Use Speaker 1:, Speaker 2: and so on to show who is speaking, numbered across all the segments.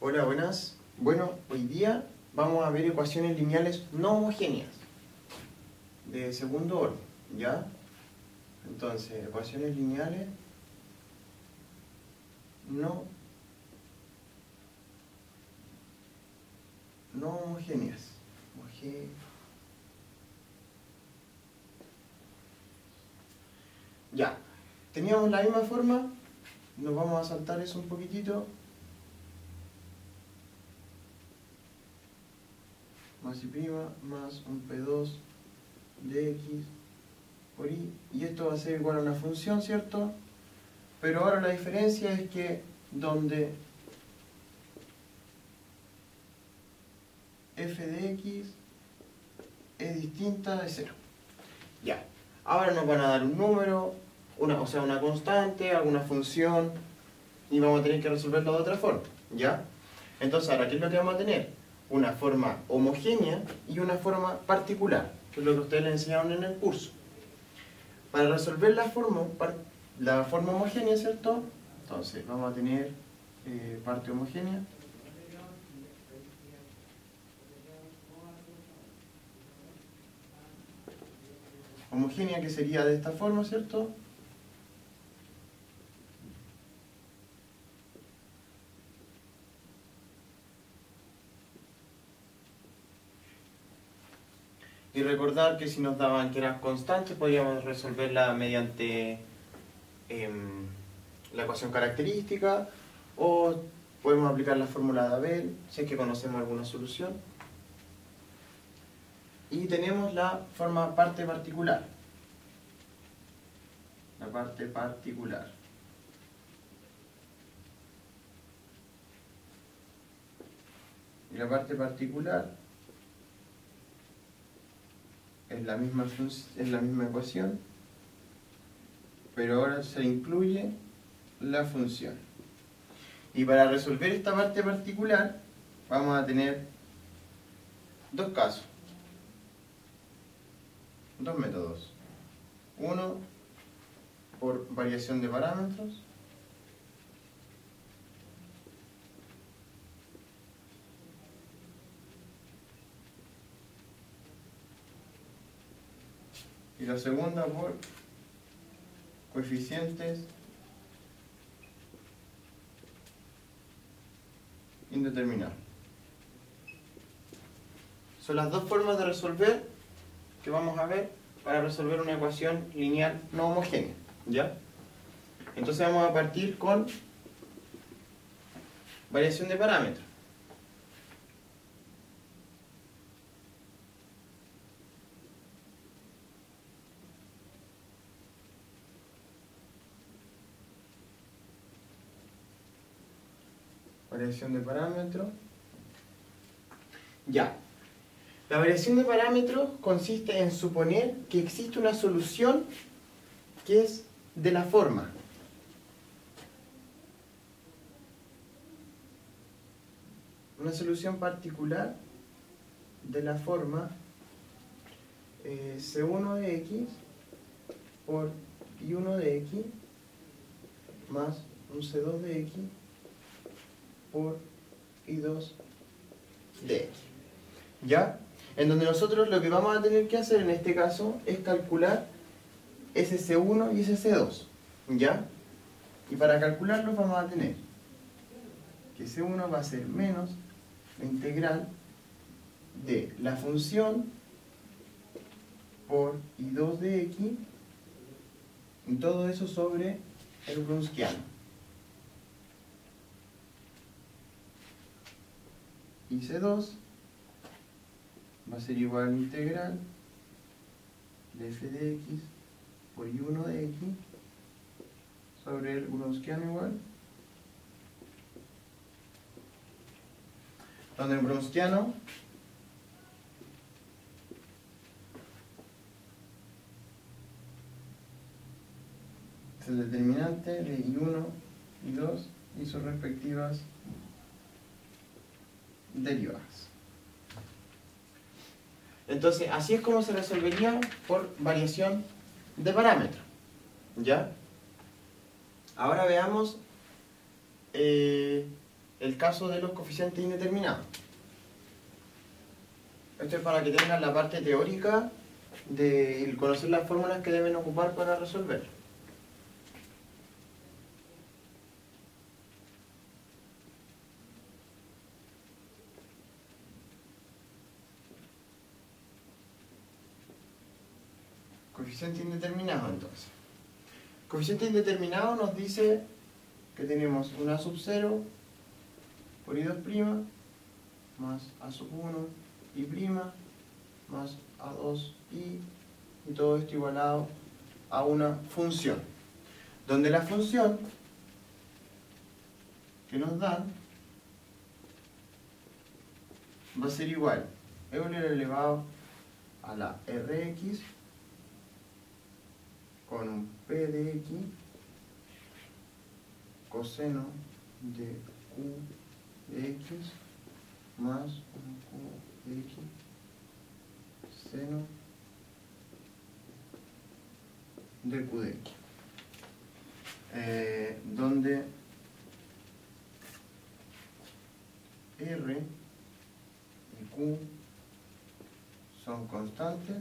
Speaker 1: Hola, buenas. Bueno, hoy día vamos a ver ecuaciones lineales no homogéneas de segundo orden, ¿ya? Entonces, ecuaciones lineales no homogéneas. Ya, teníamos la misma forma, nos vamos a saltar eso un poquitito. Más y' más un P2 de X por Y, y esto va a ser igual a una función, ¿cierto? Pero ahora la diferencia es que donde f de X es distinta de 0. Ya, ahora nos van a dar un número, una constante, alguna función, y vamos a tener que resolverlo de otra forma, ¿ya? Entonces ahora, ¿qué es lo que vamos a tener? Una forma homogénea y una forma particular, que es lo que ustedes les enseñaron en el curso. Para resolver la forma homogénea, ¿cierto? Entonces vamos a tener parte homogénea. Homogénea que sería de esta forma, ¿cierto? Y recordar que si nos daban que eran constantes, podríamos resolverla mediante la ecuación característica, o podemos aplicar la fórmula de Abel, si es que conocemos alguna solución. Y tenemos la forma parte particular. La parte particular. Y la parte particular es la misma ecuación, pero ahora se incluye la función. Y para resolver esta parte particular vamos a tener dos casos, dos métodos. Uno por variación de parámetros, y la segunda por coeficientes indeterminados. Son las dos formas de resolver que vamos a ver para resolver una ecuación lineal no homogénea, ¿ya? Entonces vamos a partir con variación de parámetros. Variación de parámetros. Ya. La variación de parámetros consiste en suponer que existe una solución que es de la forma una solución particular de la forma C1 de X por Y1 de X más un C2 de X por Y2 de X. ¿Ya? En donde nosotros lo que vamos a tener que hacer en este caso es calcular ese C1 y ese C2. ¿Ya? Y para calcularlo vamos a tener que C1 va a ser menos la integral de la función por Y2 de X, y todo eso sobre el Wronskiano. Y C2 va a ser igual a la integral de f de x por y1 de x sobre el Wronskiano igual, donde el Wronskiano es el determinante de y1, y2 y sus respectivas derivadas. Entonces, así es como se resolvería por variación de parámetros. ¿Ya? Ahora veamos el caso de los coeficientes indeterminados. Esto es para que tengan la parte teórica de conocer las fórmulas que deben ocupar para resolver. Coeficiente indeterminado, entonces. Coeficiente indeterminado nos dice que tenemos un a sub 0 por i2' más a sub 1 i' más a2i, y todo esto igualado a una función, donde la función que nos dan va a ser igual a Euler elevado a la Rx con un p de x coseno de q de x más un q de x seno de q de x, donde r y q son constantes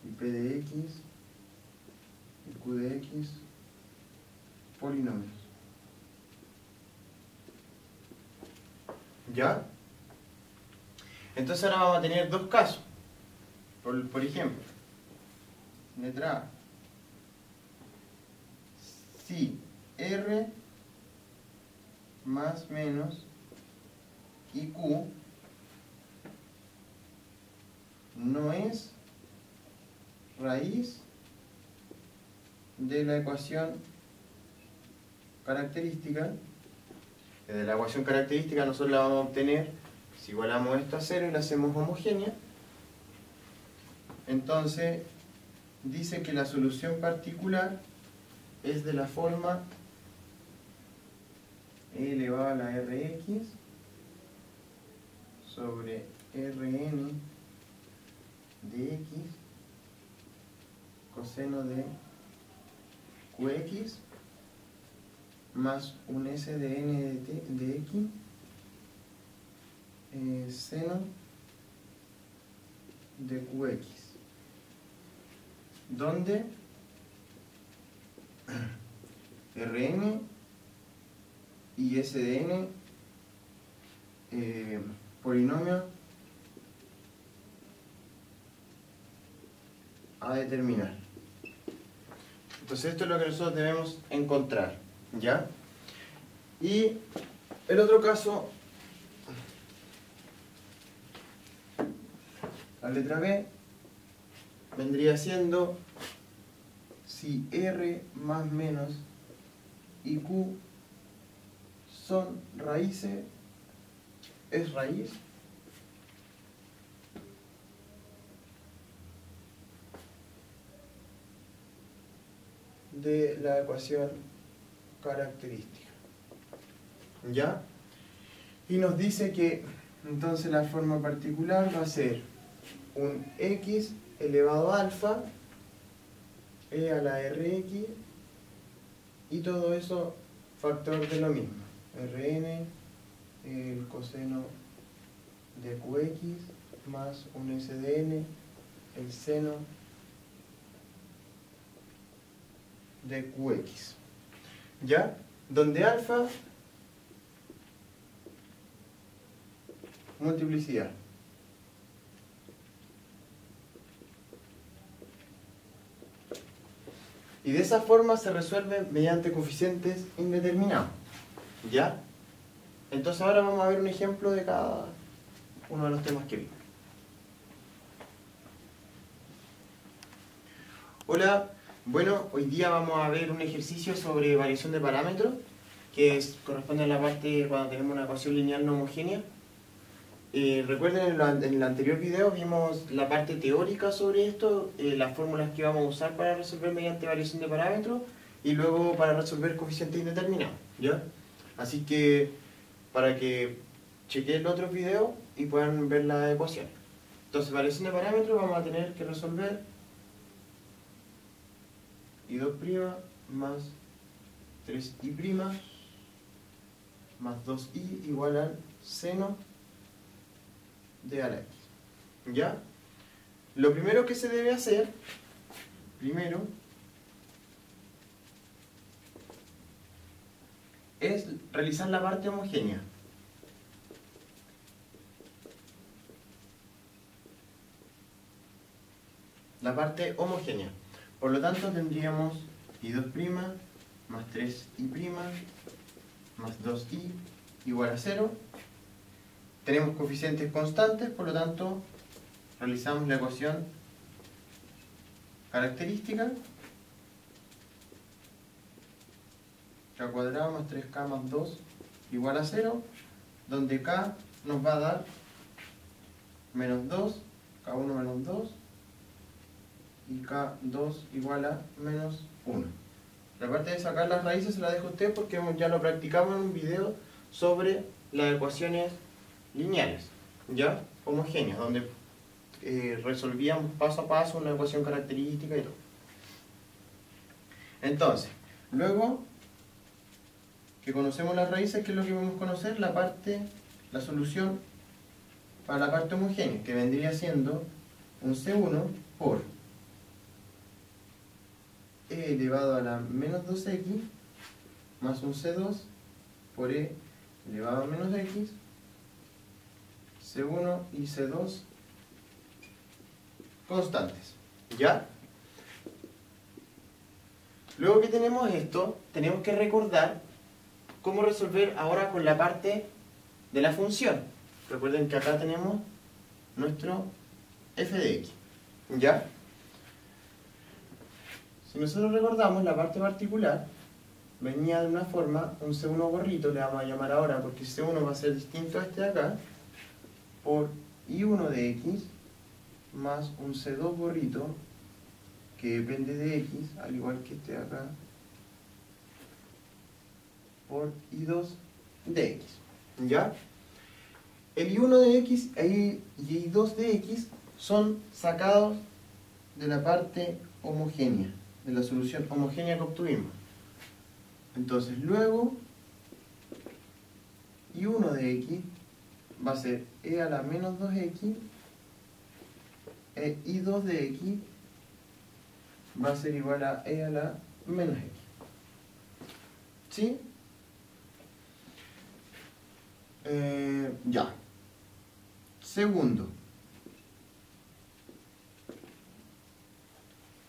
Speaker 1: y p de x y q de x polinomios. ¿Ya? Entonces ahora vamos a tener dos casos. Por ejemplo, letra A. Si R más menos y Q no es raíz de la ecuación característica, de la ecuación característica nosotros la vamos a obtener si igualamos esto a 0 y la hacemos homogénea. Entonces dice que la solución particular es de la forma e elevado a la rx sobre rn de x coseno de qx más un s de n de x seno de qx, donde Rn y S de n polinomio a determinar. Entonces esto es lo que nosotros debemos encontrar, ¿ya? Y el otro caso, la letra B, vendría siendo si R más menos y Q son raíces, es raíz de la ecuación característica. ¿Ya? Y nos dice que entonces la forma particular va a ser un x elevado a alfa e a la rx y todo eso factor de lo mismo, Rn el coseno de qx más un s de n el seno de qx, ¿ya? Donde alfa multiplicidad. Y de esa forma se resuelve mediante coeficientes indeterminados, ¿ya? Entonces ahora vamos a ver un ejemplo de cada uno de los temas que vimos. Hola, bueno, hoy día vamos a ver un ejercicio sobre variación de parámetros, que corresponde a la parte cuando tenemos una ecuación lineal no homogénea. Recuerden, en el anterior video vimos la parte teórica sobre esto, las fórmulas que vamos a usar para resolver mediante variación de parámetros y luego para resolver coeficientes indeterminados, ¿ya? Así que para que chequen los otros videos y puedan ver las ecuaciones. Entonces, variación de parámetros vamos a tener que resolver i2' más 3i' más 2i igual al seno de a la x. ¿Ya? Lo primero que se debe hacer, es realizar la parte homogénea. La parte homogénea. Por lo tanto tendríamos i2' más 3i' más 2i igual a 0. Tenemos coeficientes constantes, por lo tanto realizamos la ecuación característica. K cuadrado más 3k más 2 igual a 0, donde k nos va a dar menos 2, k1 menos 2, y k2 igual a menos 1. La parte de sacar las raíces se la dejo a usted porque ya lo practicamos en un video sobre las ecuaciones lineales, ¿ya? Homogéneas, donde resolvíamos paso a paso una ecuación característica y todo. Entonces, luego que conocemos las raíces, ¿qué es lo que vamos a conocer? La solución para la parte homogénea, que vendría siendo un C1 por e elevado a la menos 2x más un C2 por e elevado a menos x, C1 y C2 constantes. ¿Ya? Luego que tenemos esto, tenemos que recordar cómo resolver ahora con la parte de la función. Recuerden que acá tenemos nuestro f de x. ¿Ya? Si nosotros recordamos, la parte particular venía de una forma, un C1 gorrito, le vamos a llamar ahora, porque C1 va a ser distinto a este de acá, por I1 de x más un C2 gorrito, que depende de x, al igual que este de acá, por I2 de x. ¿Ya? El I1 de x y I2 de x son sacados de la parte homogénea, de la solución homogénea que obtuvimos. Entonces luego I1 de x va a ser e a la menos 2x, e I2 de x va a ser igual a e a la menos x. ¿Sí? Ya. Segundo,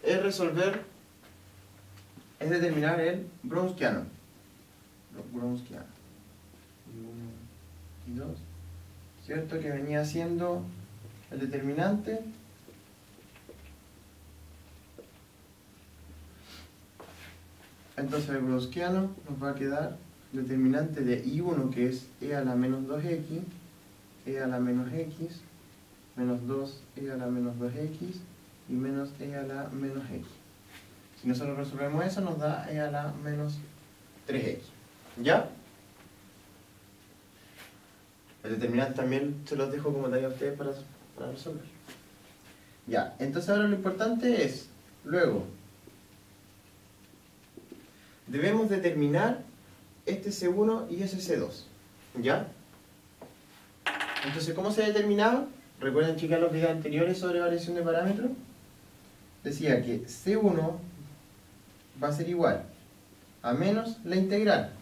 Speaker 1: es determinar el Browniano. Browniano. Y 2. ¿Cierto? Que venía siendo el determinante. Entonces el Browniano nos va a quedar determinante de I1, que es e a la menos 2x, e a la menos x, menos 2 e a la menos 2x y menos e a la menos x. Si nosotros resolvemos eso, nos da e a la menos 3x. ¿Ya? El determinante también se los dejo como tarea a ustedes para resolver. Ya, entonces ahora lo importante es, luego, debemos determinar este C1 y ese C2. ¿Ya? Entonces, ¿cómo se determinaba? ¿Recuerdan, chicas, los videos anteriores sobre variación de parámetros? Decía que C1 va a ser igual a menos la integral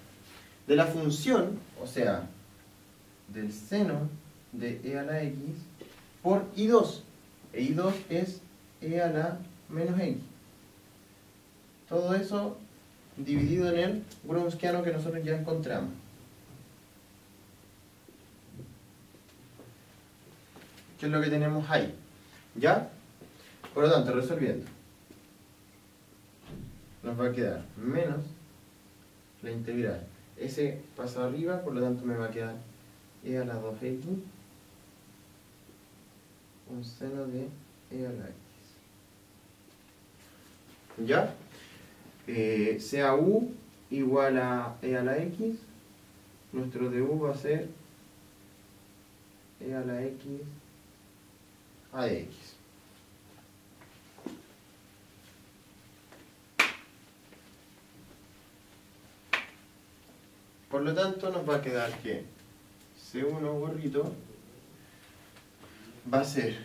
Speaker 1: de la función, o sea, del seno de e a la x por I2. E I2 es e a la menos x. Todo eso dividido en el Browniano que nosotros ya encontramos. ¿Qué es lo que tenemos ahí? ¿Ya? Por lo tanto, resolviendo, nos va a quedar menos la integral. Ese pasa arriba, por lo tanto me va a quedar e a la 2x, un seno de e a la x. ¿Ya? Sea u igual a e a la x, nuestro du va a ser e a la x a de x. Por lo tanto, nos va a quedar que C1 gorrito va a ser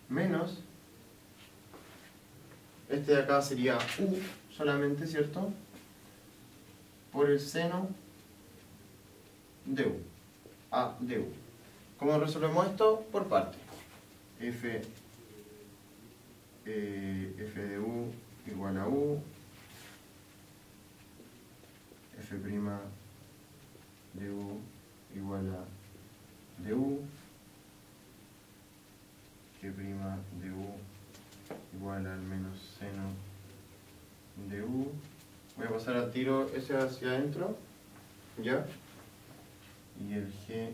Speaker 1: menos, este de acá sería U solamente, ¿cierto? Por el seno de U, A de U. ¿Cómo resolvemos esto? Por parte. F de U igual a U, F' de U igual a du, G' de U igual al menos seno de U. Voy a pasar al tiro ese hacia adentro, ¿ya? Y el G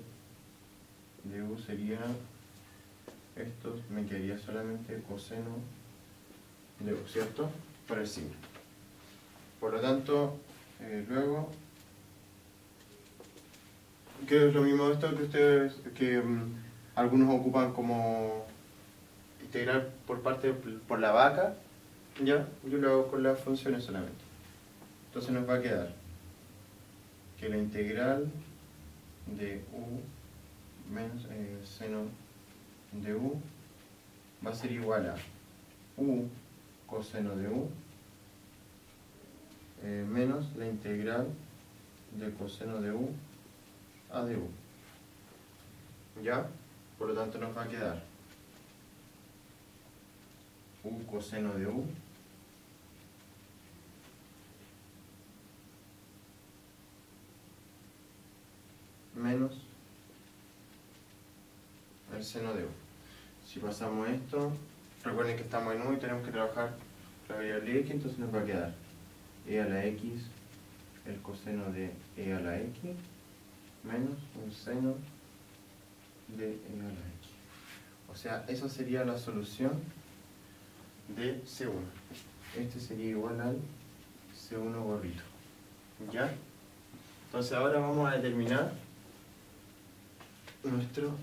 Speaker 1: de U sería, esto me quedaría solamente coseno de U, ¿cierto? Por el signo. Por lo tanto, luego, que es lo mismo de esto que ustedes, que algunos ocupan como integral por parte por la vaca, ¿ya? Yo lo hago con las funciones solamente. Entonces nos va a quedar que la integral de U menos seno de U va a ser igual a U coseno de U menos la integral de coseno de U a de U. ¿Ya? Por lo tanto nos va a quedar U coseno de U menos el seno de U. Si pasamos esto, recuerden que estamos en U y tenemos que trabajar la variable x, entonces nos va a quedar e a la x, el coseno de e a la x, menos un seno de e a la x. O sea, esa sería la solución de C1. Este sería igual al C1 gorrito. ¿Ya? Entonces ahora vamos a determinar nuestro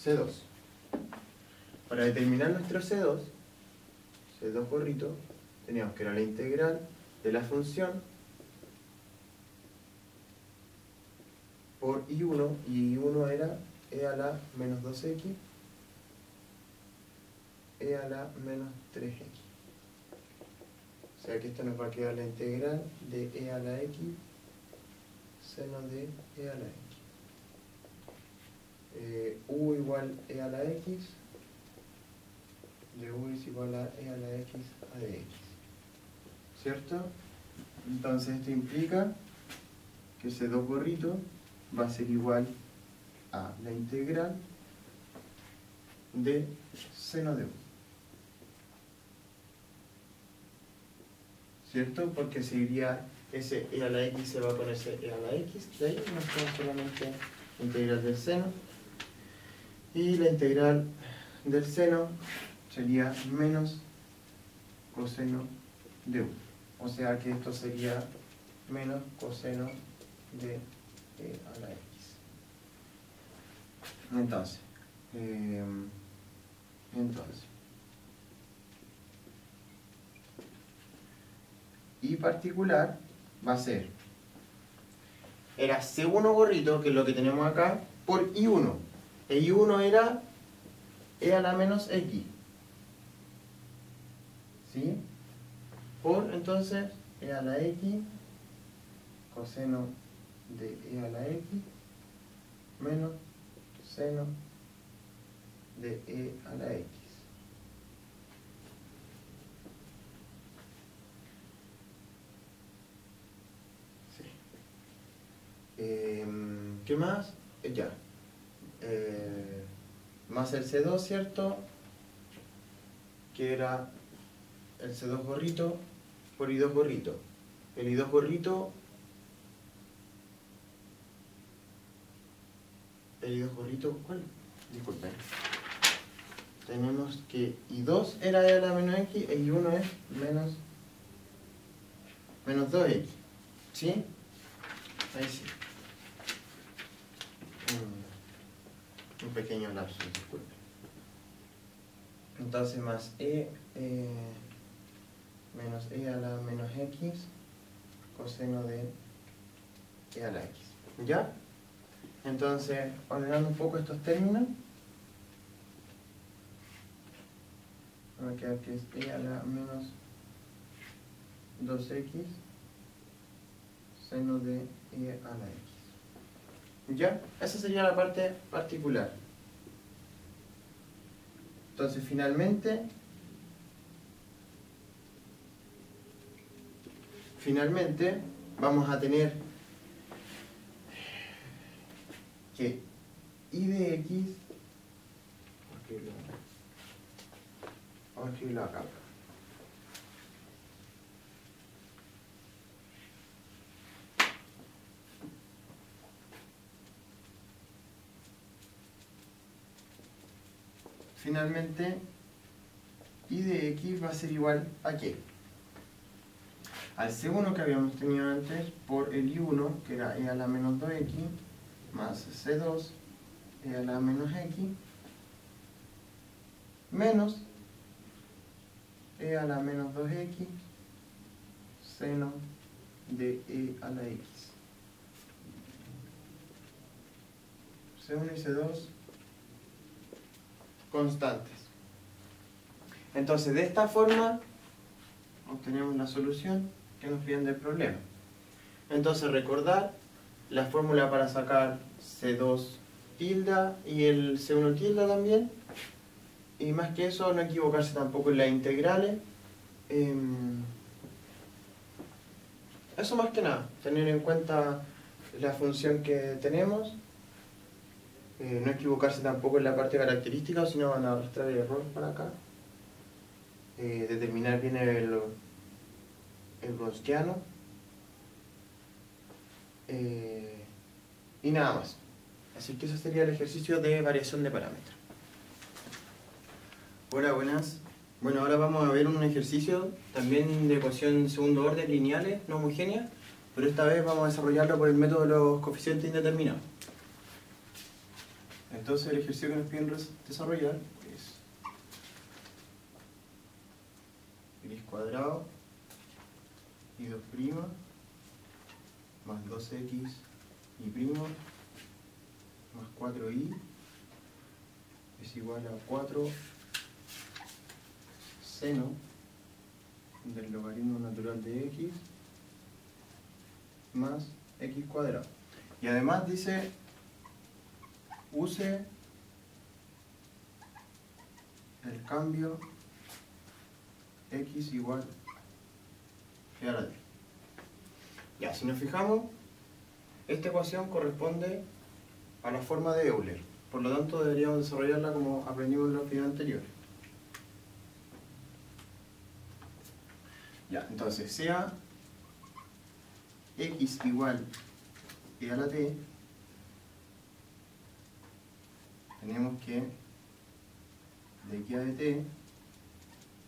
Speaker 1: C2. Para determinar nuestro C2 gorrito, teníamos que era la integral de la función por I1, y I1 era e a la menos 2x, e a la menos 3x. O sea que esto nos va a quedar la integral de e a la x seno de e a la x. U igual e a la x, de U es igual a e a la x a de x. ¿Cierto? Entonces esto implica que ese 2 gorrito va a ser igual a la integral de seno de U. ¿Cierto? Porque seguiría ese e a la x se va con ese e a la x, de ahí nos queda solamente la integral del seno, y la integral del seno sería menos coseno de U. O sea que esto sería menos coseno de e a la x. Entonces, y particular va a ser, era C1 gorrito, que es lo que tenemos acá, por I1. El I1 era e a la menos x. ¿Sí? Por, entonces, e a la x, coseno de e a la x, menos seno de e a la x. ¿Qué más? Ya. Más el C2, ¿cierto? Que era el C2 gorrito por I2 gorrito. El I2 gorrito... ¿cuál? Disculpen. Tenemos que I2 era e a la menos x e I1 es menos 2x. ¿Sí? Ahí sí. Un pequeño lapso, disculpe. Entonces más menos e a la menos x coseno de e a la x. ¿Ya? Entonces, ordenando un poco estos términos, va a quedar que es e a la menos 2x seno de e a la x. ¿Ya? Esa sería la parte particular. Entonces, finalmente vamos a tener que y de x, vamos a escribirlo acá. Finalmente, y de x va a ser igual a ¿qué? Al C1 que habíamos tenido antes por el I1, que era e a la menos 2x, más C2, e a la menos x, menos e a la menos 2x, seno de e a la x. C1 y C2 constantes. Entonces, de esta forma obtenemos la solución que nos piden del problema. Entonces, recordar la fórmula para sacar C2 tilde y el C1 tilde también. Y más que eso, no equivocarse tampoco en las integrales. Eso más que nada, tener en cuenta la función que tenemos. No equivocarse tampoco en la parte característica, si no van a arrastrar el error para acá. Determinar bien el Wronskiano. Y nada más. Así que ese sería el ejercicio de variación de parámetros. Hola, buenas. Bueno, ahora vamos a ver un ejercicio también de ecuación de segundo orden lineales, no homogéneas, pero esta vez vamos a desarrollarlo por el método de los coeficientes indeterminados. Entonces el ejercicio que nos piden desarrollar es x cuadrado y 2' más 2x y primo más 4y es igual a 4 seno del logaritmo natural de x más x cuadrado. Y además dice use el cambio x igual a la t. Ya, si nos fijamos, esta ecuación corresponde a la forma de Euler. Por lo tanto, deberíamos desarrollarla como aprendimos en los videos anteriores. Ya, entonces, sea x igual a la t, tenemos que de x a de t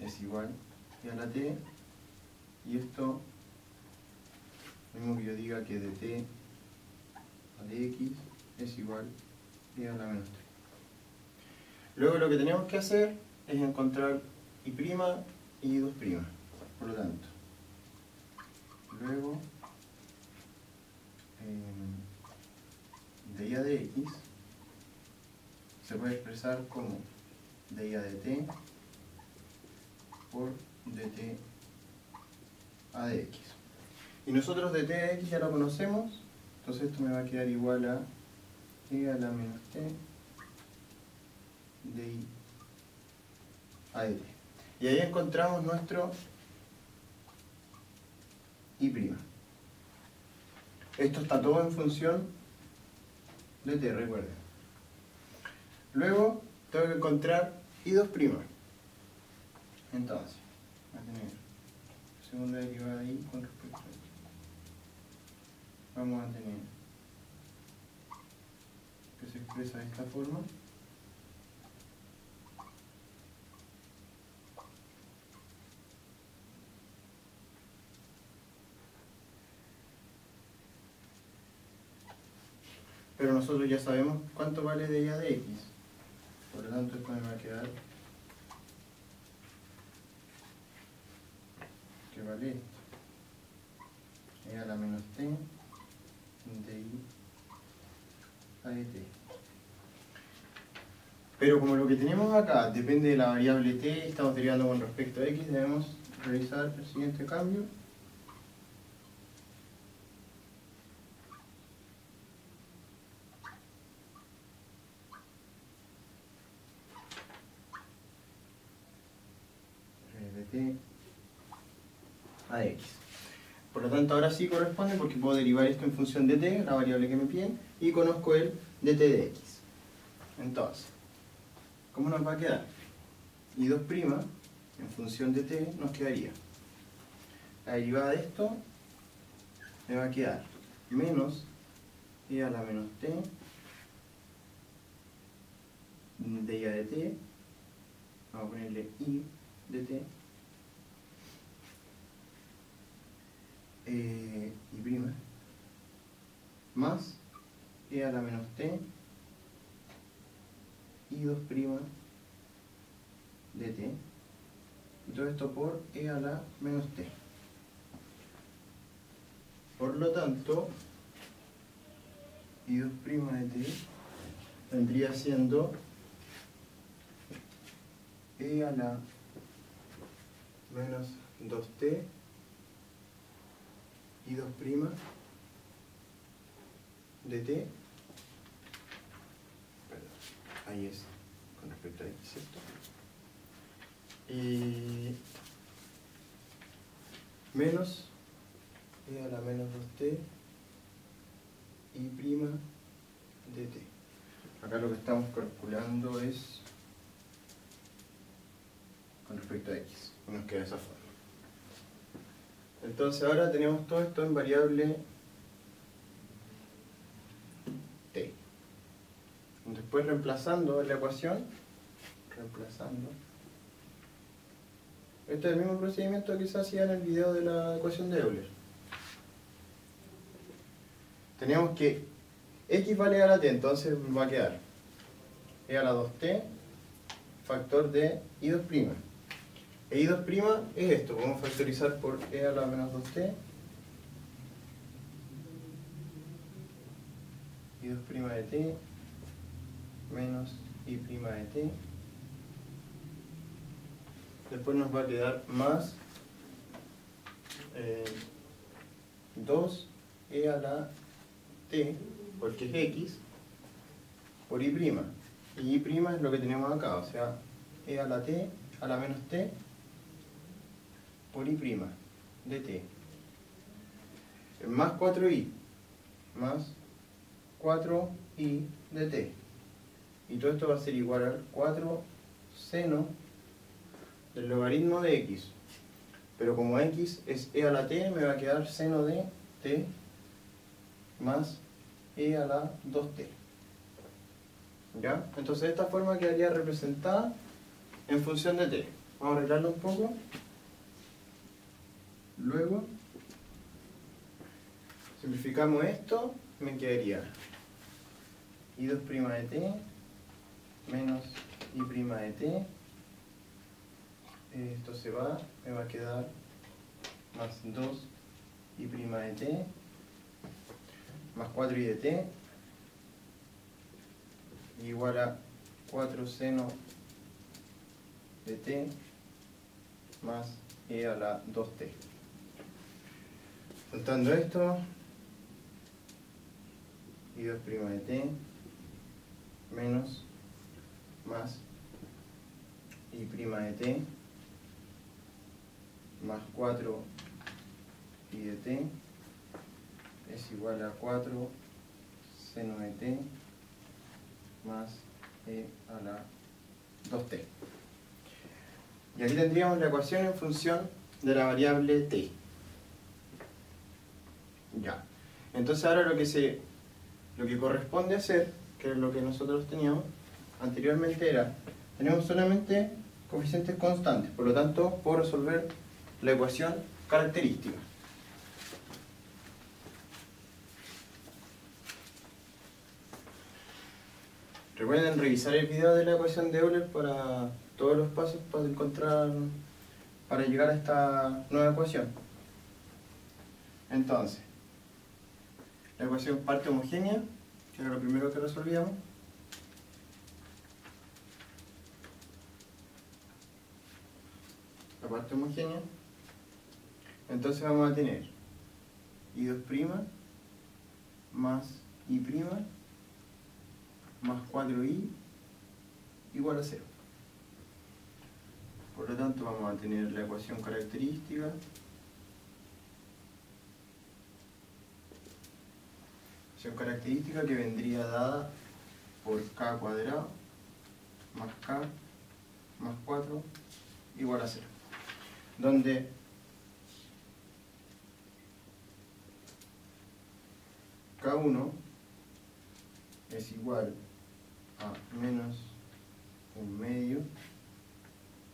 Speaker 1: es igual a la t, y esto, lo mismo que yo diga que de t a de x es igual a la menos 3. Luego lo que tenemos que hacer es encontrar y' y 2'. Por lo tanto, luego de y a de x se puede expresar como de y a de t por dt a de x. Y nosotros dt a x ya lo conocemos, entonces esto me va a quedar igual a e a la menos t de i a de t. Y ahí encontramos nuestro y'. Esto está todo en función de t, recuerden. Luego tengo que encontrar i2'. Entonces, voy a tener segunda derivada de i con respecto a esto. Vamos a tener que se expresa de esta forma. pero nosotros ya sabemos cuánto vale de ella de x. Por lo tanto, esto me va a quedar que vale esto. E a la menos t de i a de t. Pero como lo que tenemos acá depende de la variable t, estamos derivando con respecto a x, debemos realizar el siguiente cambio. De t a x. Por lo tanto, ahora sí corresponde porque puedo derivar esto en función de t, la variable que me piden, y conozco el dt de x. Entonces, ¿cómo nos va a quedar? I2' en función de t nos quedaría. La derivada de esto me va a quedar menos e a la menos t de i a de t. Vamos a ponerle i de t. I' más e a la menos t i2' de t, y todo esto por e a la menos t. Por lo tanto, i2' de t vendría siendo e a la menos 2t i2' de t. Perdón, ahí es con respecto a x, ¿cierto? Y menos e a la menos 2t i' de t. Acá lo que estamos calculando es con respecto a x, y nos queda de esa forma. Entonces ahora tenemos todo esto en variable t. Después reemplazando la ecuación, este es el mismo procedimiento que se hacía en el video de la ecuación de Euler. Teníamos que x vale a la t, entonces va a quedar e a la 2t factor de i2'. E i2' es esto, podemos factorizar por e a la menos 2t i2' de t menos i' de t. Después nos va a quedar más 2 e a la t, porque es x, por i'. Y i' es lo que tenemos acá, o sea, e a la t a la menos t por i' de t. Más 4i, más 4i de t. Y todo esto va a ser igual al 4 seno del logaritmo de x. Pero como x es e a la t, me va a quedar seno de t más e a la 2t. ¿Ya? Entonces de esta forma quedaría representada en función de t. Vamos a arreglarlo un poco. Luego, simplificamos esto, me quedaría i2' de t menos i' de t. Esto se va, me va a quedar más 2 i' de t más 4i de t igual a 4 seno de t más e a la 2t. Juntando esto, i2' de t menos más i' de t más 4i de t es igual a 4 seno de t más e a la 2t. Y aquí tendríamos la ecuación en función de la variable t. Ya. Entonces ahora lo que corresponde hacer, que es lo que nosotros teníamos anteriormente, tenemos solamente coeficientes constantes, por lo tanto puedo resolver la ecuación característica. Recuerden revisar el video de la ecuación de Euler para todos los pasos para llegar a esta nueva ecuación. Entonces, la ecuación parte homogénea, que era lo primero que resolvíamos. La parte homogénea. Entonces vamos a tener I2' más I' más 4i igual a 0. Por lo tanto vamos a tener la ecuación característica que vendría dada por k cuadrado más k más 4 igual a 0, donde k1 es igual a menos 1/2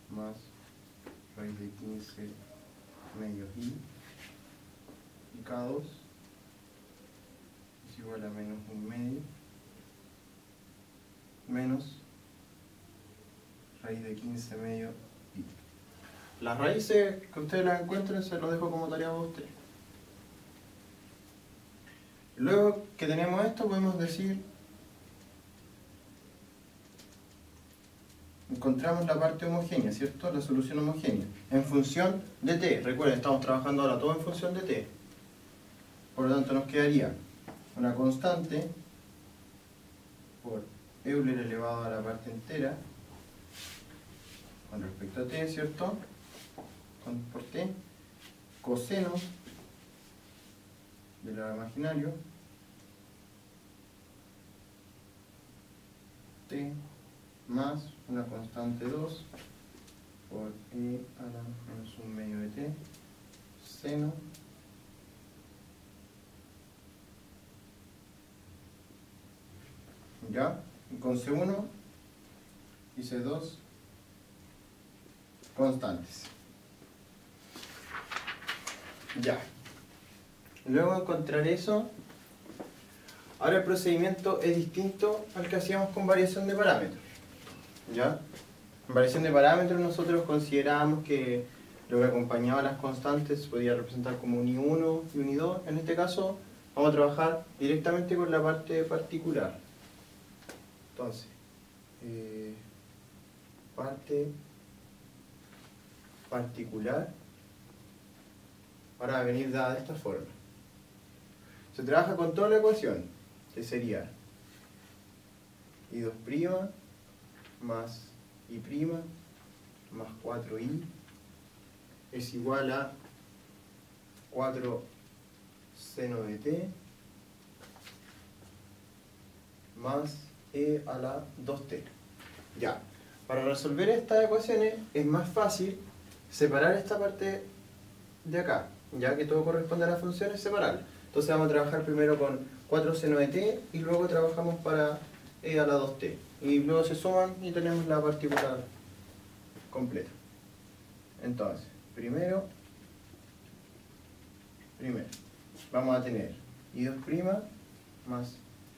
Speaker 1: más raíz de 15 medios i, y k2 es igual a menos 1/2 menos raíz de 15 medios i. Las raíces que ustedes las encuentren se los dejo como tarea a ustedes. Luego que tenemos esto podemos decir, encontramos la parte homogénea, ¿cierto? La solución homogénea en función de t. Recuerden, estamos trabajando ahora todo en función de t. Por lo tanto nos quedaría una constante por Euler elevado a la parte entera con respecto a t, ¿cierto? Por t, coseno del lado imaginario t más una constante 2 por e a la menos 1/2 de t seno ya, y con C1 y C2 constantes. Ya. Luego de encontrar eso, ahora el procedimiento es distinto al que hacíamos con variación de parámetros. ¿Ya? En variación de parámetros nosotros considerábamos que lo que acompañaba a las constantes se podía representar como un I1 y un I2. En este caso vamos a trabajar directamente con la parte particular. Entonces, parte particular ahora va a venir dada de esta forma. Se trabaja con toda la ecuación, que sería I2' más I' más 4i es igual a 4 seno de t más e a la 2t. Ya, para resolver estas ecuaciones es más fácil separar esta parte de acá, ya que todo corresponde a las funciones, separarlas. Entonces vamos a trabajar primero con 4 seno de t y luego trabajamos para e a la 2t. Y luego se suman y tenemos la particular completa. Entonces, primero vamos a tener I2' más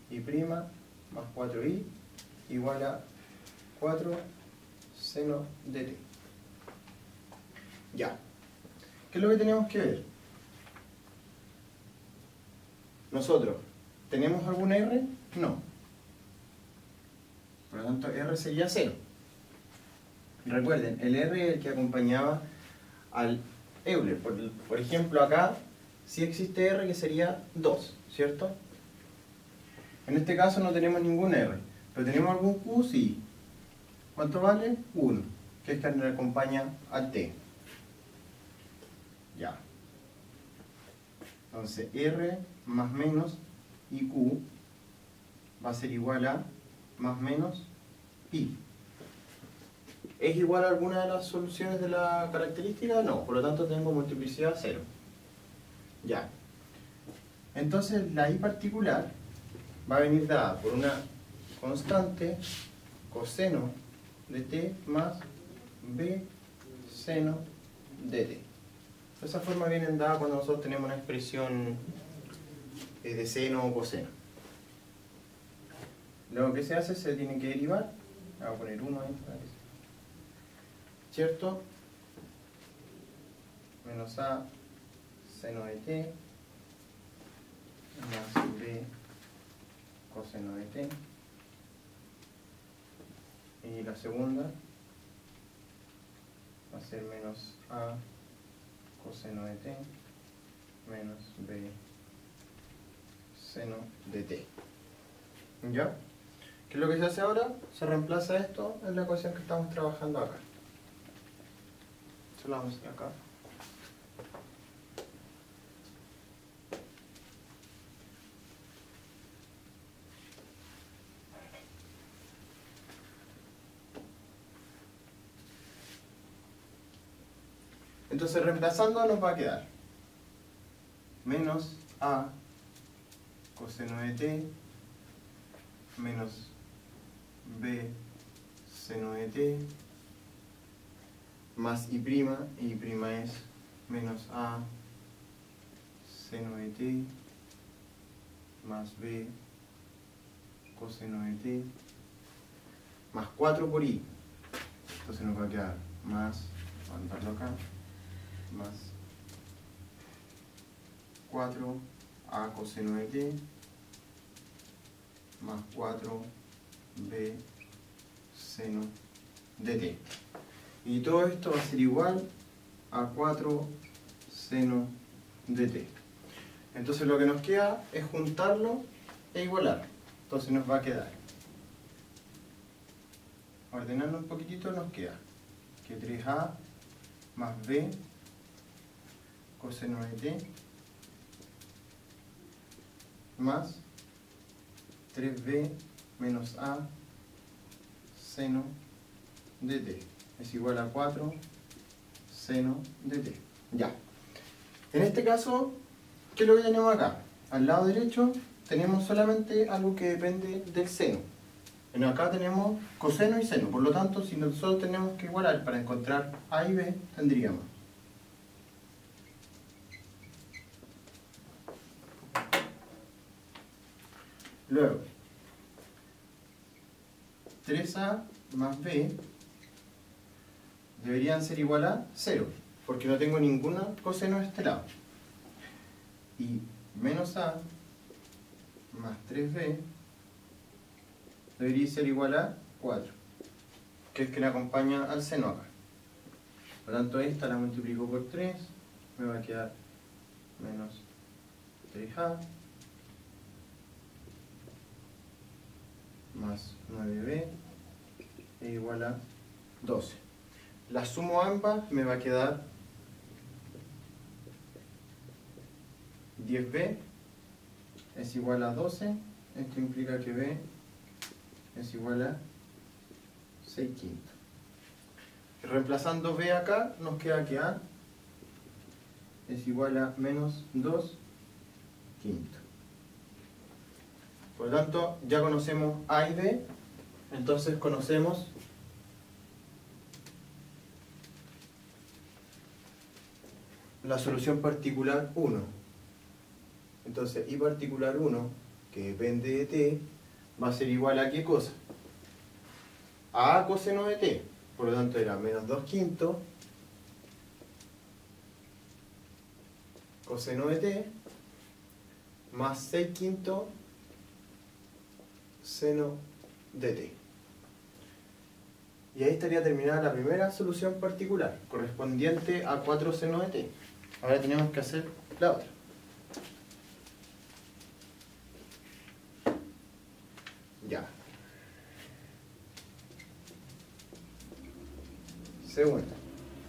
Speaker 1: I' más 4i igual a 4 seno de t. Ya. ¿Qué es lo que tenemos que ver? Nosotros, ¿tenemos algún R? No. Por lo tanto, R sería 0. Recuerden, el R es el que acompañaba al Euler. Por ejemplo, acá sí existe R que sería 2, ¿cierto? En este caso no tenemos ningún R. ¿Pero tenemos algún Q? Sí. ¿Cuánto vale? 1, que es que le acompaña al T. Ya. Entonces, R más menos y Q va a ser igual a más menos I. ¿Es igual a alguna de las soluciones de la característica? No, por lo tanto tengo multiplicidad 0. Ya. Entonces la I particular va a venir dada por una constante coseno de t más b seno de t. De esa forma vienen dadas cuando nosotros tenemos una expresión de seno o coseno. Luego que se hace, se tiene que derivar. Voy a poner 1 ahí, ¿cierto? Menos a seno de t más b coseno de t. Y la segunda va a ser menos a coseno de t menos b seno de t. ¿Ya? ¿Qué es lo que se hace ahora? Se reemplaza esto en la ecuación que estamos trabajando acá. Eso lo vamos a hacer acá. Entonces, reemplazando nos va a quedar menos a coseno de t menos b seno de t más y prima es menos a seno de t más b coseno de t más 4 por i. Entonces nos va a quedar más, vamos a anotarlo acá, más 4a coseno de t más 4b seno de t. Y todo esto va a ser igual a 4 seno de t. Entonces lo que nos queda es juntarlo e igualar. Entonces nos va a quedar, ordenando un poquitito, nos queda que 3a más b coseno de t más 3b menos a seno de t es igual a 4 seno de t. Ya. En este caso, ¿qué es lo que tenemos acá? Al lado derecho tenemos solamente algo que depende del seno. En acá tenemos coseno y seno. Por lo tanto, si nosotros tenemos que igualar para encontrar a y b, tendríamos luego 3a más b deberían ser igual a 0, porque no tengo ninguna coseno de este lado. Y menos a más 3b debería ser igual a 4, que es que le acompaña al seno acá. Por lo tanto, esta la multiplico por 3, me va a quedar menos 3a más 9b es igual a 12. La sumo ambas, me va a quedar 10b es igual a 12. Esto implica que b es igual a 6 quintos. Reemplazando b acá, nos queda que a es igual a menos 2 quintos. Por lo tanto, ya conocemos a y b, entonces conocemos la solución particular 1. Entonces, y particular 1, que depende de t, va a ser igual a ¿qué cosa? A coseno de t. Por lo tanto, era menos 2 quintos coseno de t más 6 quintos seno de t. Y ahí estaría terminada la primera solución particular, correspondiente a 4 seno de t. Ahora tenemos que hacer la otra. Ya. Segunda.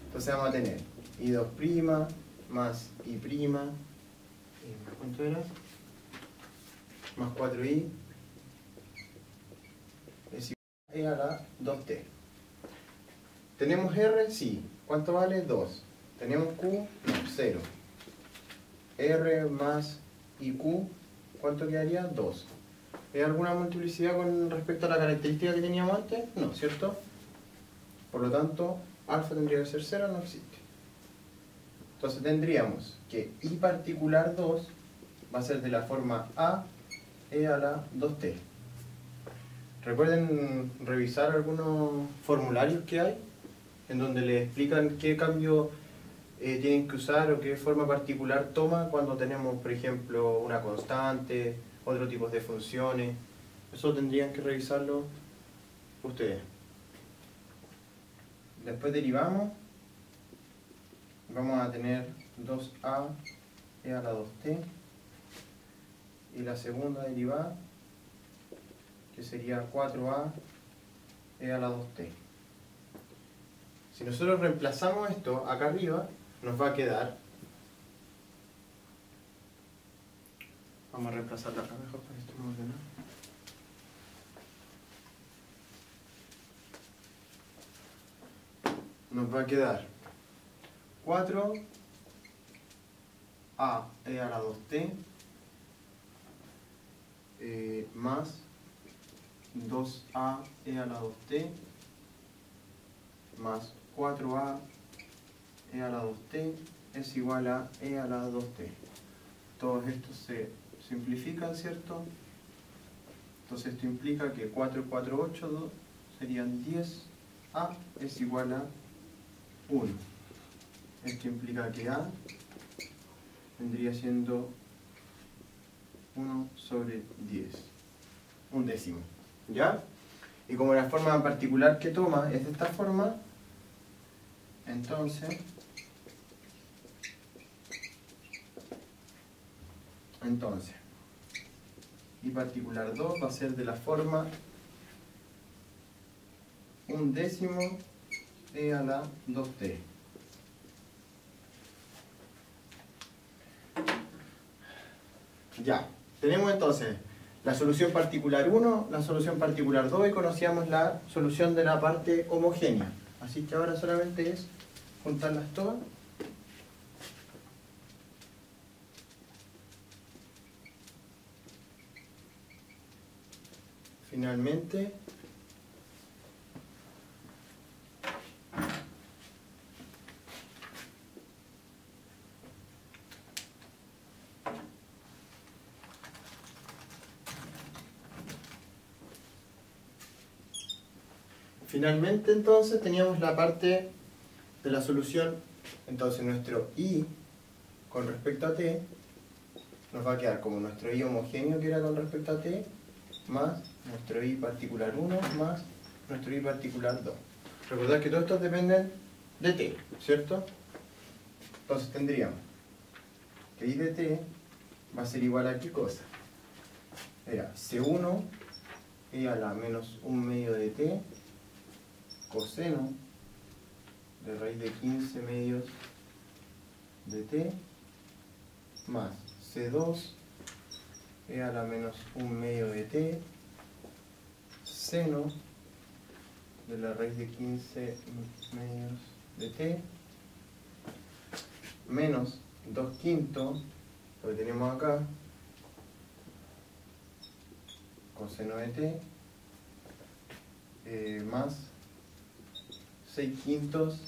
Speaker 1: Entonces vamos a tener i2' más i'. ¿Cuánto era? Más 4i es igual a la 2t. ¿Tenemos r? Sí. ¿Cuánto vale? 2. ¿Tenemos q? No, 0. R más iq, ¿cuánto quedaría? 2. ¿Hay alguna multiplicidad con respecto a la característica que teníamos antes? No, ¿cierto? Por lo tanto, alfa tendría que ser 0, no existe. Entonces tendríamos que i particular 2 va a ser de la forma a e a la 2t. Recuerden revisar algunos formularios que hay en donde les explican qué cambio tienen que usar o qué forma particular toma cuando tenemos, por ejemplo, una constante, otro tipo de funciones. Eso tendrían que revisarlo ustedes. Después derivamos, vamos a tener 2a e a la 2t, y la segunda derivada, que sería 4a e a la 2t. Si nosotros reemplazamos esto acá arriba, nos va a quedar, vamos a reemplazarlo acá mejor para que estemos ordenados. Nos va a quedar 4a e a la 2t más 2a e a la 2t más 4a e a la 2t es igual a e a la 2t. Todos estos se simplifican, ¿cierto? Entonces esto implica que 4, 4, 8, 2 serían 10a es igual a 1. Esto implica que a vendría siendo 1 sobre 10, un décimo, ¿ya? Y como la forma particular que toma es de esta forma, entonces y particular 2 va a ser de la forma un décimo e a la 2t. Ya, tenemos entonces la solución particular 1, la solución particular 2 y conocíamos la solución de la parte homogénea. Así que ahora solamente es juntarlas todas. Finalmente, entonces teníamos la parte de la solución. Entonces nuestro i con respecto a t nos va a quedar como nuestro i homogéneo que era con respecto a t más nuestro i particular 1 más nuestro i particular 2. Recordad que todos estos dependen de t, ¿cierto? Entonces tendríamos que i de t va a ser igual a ¿qué cosa? Era c1 e a la menos 1 medio de t coseno de raíz de 15 medios de t más c2 e a la menos 1 medio de t seno de la raíz de 15 medios de t menos 2 quintos, lo que tenemos acá, coseno de t más 6 quintos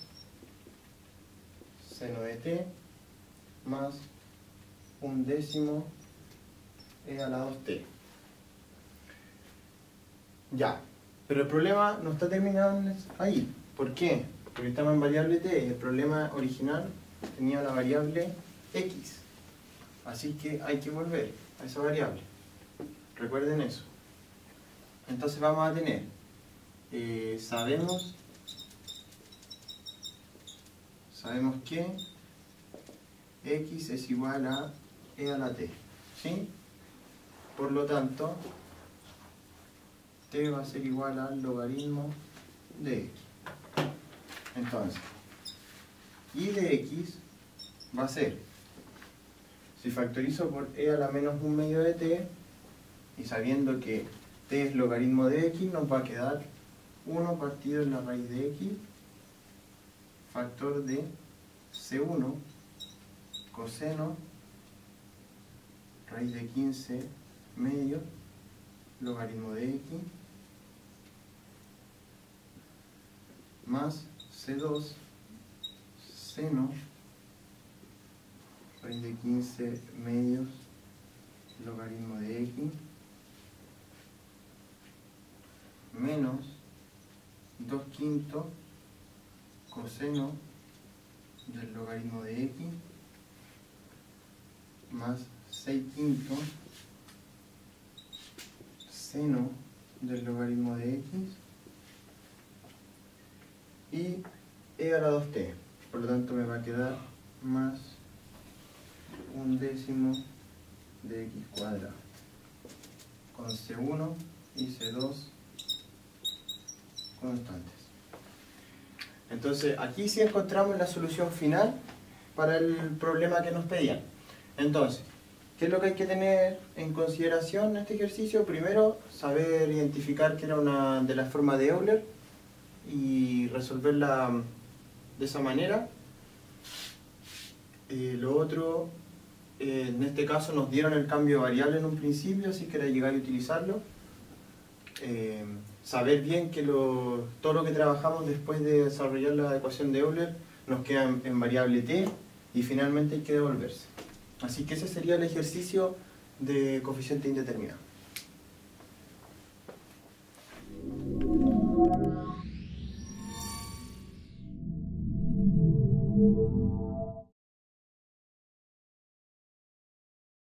Speaker 1: seno de t más 1 décimo e a la 2t. Ya, pero el problema no está terminado ahí. ¿Por qué? Porque estamos en variable t y el problema original tenía la variable x. Así que hay que volver a esa variable. Recuerden eso. Entonces vamos a tener, sabemos que x es igual a e a la t, ¿sí? Por lo tanto, t va a ser igual al logaritmo de x. Entonces, y de x va a ser, si factorizo por e a la menos 1 medio de t, y sabiendo que t es logaritmo de x, nos va a quedar 1 partido en la raíz de x, factor de c1 coseno raíz de 15 medio logaritmo de x más c2 seno raíz de 15 medios logaritmo de x quinto coseno del logaritmo de x más 6 quintos seno del logaritmo de x y e a la 2t. Por lo tanto me va a quedar más 1/10 de x cuadrado con C1 y C2 constantes. Entonces aquí sí encontramos la solución final para el problema que nos pedían. Entonces, ¿qué es lo que hay que tener en consideración en este ejercicio? Primero, saber identificar que era una de las formas de Euler y resolverla de esa manera. Lo otro, en este caso nos dieron el cambio de variable en un principio, así que era llegar y utilizarlo. Saber bien que todo lo que trabajamos después de desarrollar la ecuación de Euler nos queda en variable t y finalmente hay que devolverse. Así que ese sería el ejercicio de coeficiente indeterminado.